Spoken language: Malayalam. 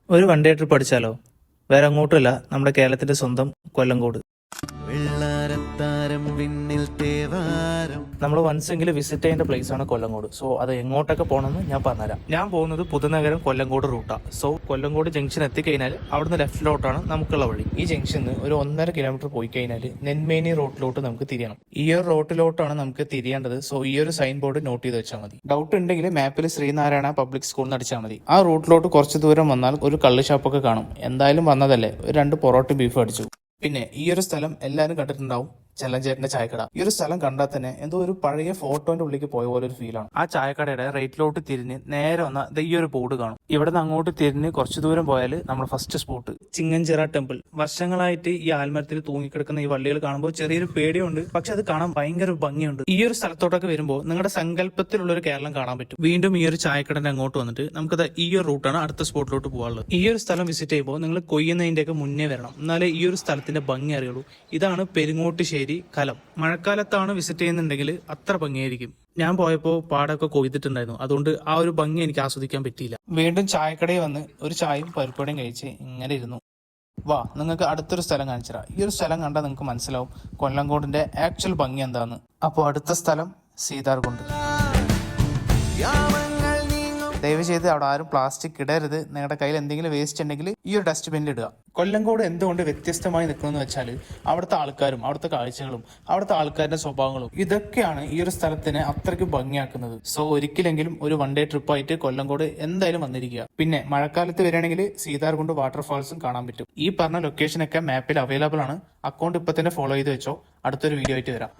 ഒരു വൺ ഡേ ട്രിപ്പ് അടിച്ചാലോ? വേറെ അങ്ങോട്ടുമില്ല, നമ്മുടെ കേരളത്തിന്റെ സ്വന്തം കൊല്ലങ്കോട്. നമ്മൾ വൺസെങ്കിലും വിസിറ്റ് ചെയ്യേണ്ട പ്ലേസ് ആണ് കൊല്ലങ്കോട്. സോ അത് എങ്ങോട്ടൊക്കെ പോകണമെന്ന് ഞാൻ പറഞ്ഞുതരാം. ഞാൻ പോകുന്നത് പുതുനഗരം കൊല്ലങ്കോട് റൂട്ടാണ്. സോ കൊല്ലങ്കോട് ജംഗ്ഷൻ എത്തിക്കഴിഞ്ഞാൽ അവിടുന്ന് ലെഫ്റ്റിലോട്ടാണ് നമുക്കുള്ള വഴി. ഈ ജംഗ്ഷനിൽ നിന്ന് ഒരു 1.5 കിലോമീറ്റർ പോയി കഴിഞ്ഞാൽ നെന്മേനി റോഡിലോട്ട് നമുക്ക് തിരിയണം. ഈ ഒരു റോഡിലോട്ടാണ് നമുക്ക് തിരിയേണ്ടത്. സോ ഈ ഒരു സൈൻ ബോർഡ് നോട്ട് ചെയ്ത് വെച്ചാൽ മതി. ഡൗട്ട് ഉണ്ടെങ്കിൽ മാപ്പിൽ ശ്രീനാരായണ പബ്ലിക് സ്കൂൾ എന്ന് അടിച്ചാൽ മതി. ആ റൂട്ടിലോട്ട് കുറച്ച് ദൂരം വന്നാൽ ഒരു കള്ള് ഷാപ്പൊക്കെ കാണും. എന്തായാലും വന്നതല്ലേ, ഒരു 2 പൊറോട്ട ബീഫ് അടിച്ചു. പിന്നെ ഈ ഒരു സ്ഥലം എല്ലാവരും കണ്ടിട്ടുണ്ടാവും, ചെല്ലഞ്ചേട്ടന്റെ ചായക്കട. ഈ ഒരു സ്ഥലം കണ്ടാൽ തന്നെ എന്തോ ഒരു പഴയ ഫോട്ടോന്റെ ഉള്ളിലേക്ക് പോയ പോലെ ഒരു ഫീലാണ്. ആ ചായക്കടയുടെ റൈറ്റിലോട്ട് തിരിഞ്ഞ് നേരെ വന്ന ഈ ഒരു ബോർഡ് കാണും. ഇവിടെ നിന്ന് അങ്ങോട്ട് തിരിഞ്ഞ് കുറച്ചു ദൂരം പോയാൽ നമ്മുടെ ഫസ്റ്റ് സ്പോട്ട് ചിങ്ങഞ്ചിറ ടെമ്പിൾ. വർഷങ്ങളായിട്ട് ഈ ആൽമരത്തിൽ തൂങ്ങിക്കിടക്കുന്ന ഈ വള്ളികൾ കാണുമ്പോൾ ചെറിയൊരു പേടിയുണ്ട്, പക്ഷെ അത് കാണാൻ ഭയങ്കര ഭംഗിയുണ്ട്. ഈ ഒരു സ്ഥലത്തോട്ടൊക്കെ വരുമ്പോൾ നിങ്ങളുടെ സങ്കല്പത്തിലുള്ള ഒരു കേരളം കാണാൻ പറ്റും. വീണ്ടും ഈ ഒരു ചായക്കടന്റെ അങ്ങോട്ട് വന്നിട്ട് നമുക്കത് ഈ ഒരു റൂട്ടാണ് അടുത്ത സ്പോട്ടിലോട്ട് പോകാനുള്ളത്. ഈ ഒരു സ്ഥലം വിസിറ്റ് ചെയ്യുമ്പോൾ നിങ്ങൾ കൊയ്യുന്നതിന്റെ ഒക്കെ മുന്നേ വരണം, എന്നാലേ ഈ ഒരു സ്ഥലത്തിന്റെ ഭംഗി അറിയുള്ളൂ. ഇതാണ് പെരുങ്ങോട്ടുശ്ശേരി കലം. മഴക്കാലത്താണ് വിസിറ്റ് ചെയ്യുന്നുണ്ടെങ്കിൽ അത്ര ഭംഗിയായിരിക്കും. ഞാൻ പോയപ്പോൾ പാടൊക്കെ കൊയ്തിട്ടുണ്ടായിരുന്നു, അതുകൊണ്ട് ആ ഒരു ഭംഗി എനിക്ക് ആസ്വദിക്കാൻ പറ്റിയില്ല. വീണ്ടും ചായക്കടയിൽ വന്ന് ഒരു ചായയും പരിപ്പടയും കഴിച്ച് ഇങ്ങനെ ഇരുന്നു. വാ, നിങ്ങൾക്ക് അടുത്തൊരു സ്ഥലം കാണിച്ചുതരാ. ഈ ഒരു സ്ഥലം കണ്ടാൽ നിങ്ങൾക്ക് മനസ്സിലാവും കൊല്ലങ്കോടിന്റെ ആക്ച്വൽ ഭംഗി എന്താന്ന്. അപ്പോൾ അടുത്ത സ്ഥലം സീതാർകുണ്ട്. ദയവ് ചെയ്ത് അവിടെ ആരും പ്ലാസ്റ്റിക് ഇടരുത്. നിങ്ങളുടെ കയ്യിൽ എന്തെങ്കിലും വേസ്റ്റ് ഉണ്ടെങ്കിൽ ഈ ഒരു ഡസ്റ്റ്ബിന്നിൽ ഇടുക. കൊല്ലങ്കോട് എന്തുകൊണ്ട് വ്യത്യസ്തമായി നിൽക്കണമെന്ന് വെച്ചാൽ അവിടുത്തെ ആൾക്കാരും അവിടുത്തെ കാഴ്ചകളും അവിടുത്തെ ആൾക്കാരുടെ സ്വഭാവങ്ങളും ഇതൊക്കെയാണ് ഈ ഒരു സ്ഥലത്തിനെ അത്രയ്ക്ക് ഭംഗിയാക്കുന്നത്. സോ ഒരിക്കലെങ്കിലും ഒരു വൺ ഡേ ട്രിപ്പായിട്ട് കൊല്ലങ്കോട് എന്തായാലും വന്നിരിക്കുക. പിന്നെ മഴക്കാലത്ത് വരികയാണെങ്കിൽ സീതാർകുണ്ട് വാട്ടർഫാൾസും കാണാൻ പറ്റും. ഈ പറഞ്ഞ ലൊക്കേഷനൊക്കെ മാപ്പിൽ അവൈലബിൾ ആണ്. അക്കൗണ്ട് ഇപ്പൊ തന്നെ ഫോളോ ചെയ്ത് വെച്ചോ. അടുത്തൊരു വീഡിയോ ആയിട്ട് വരാം.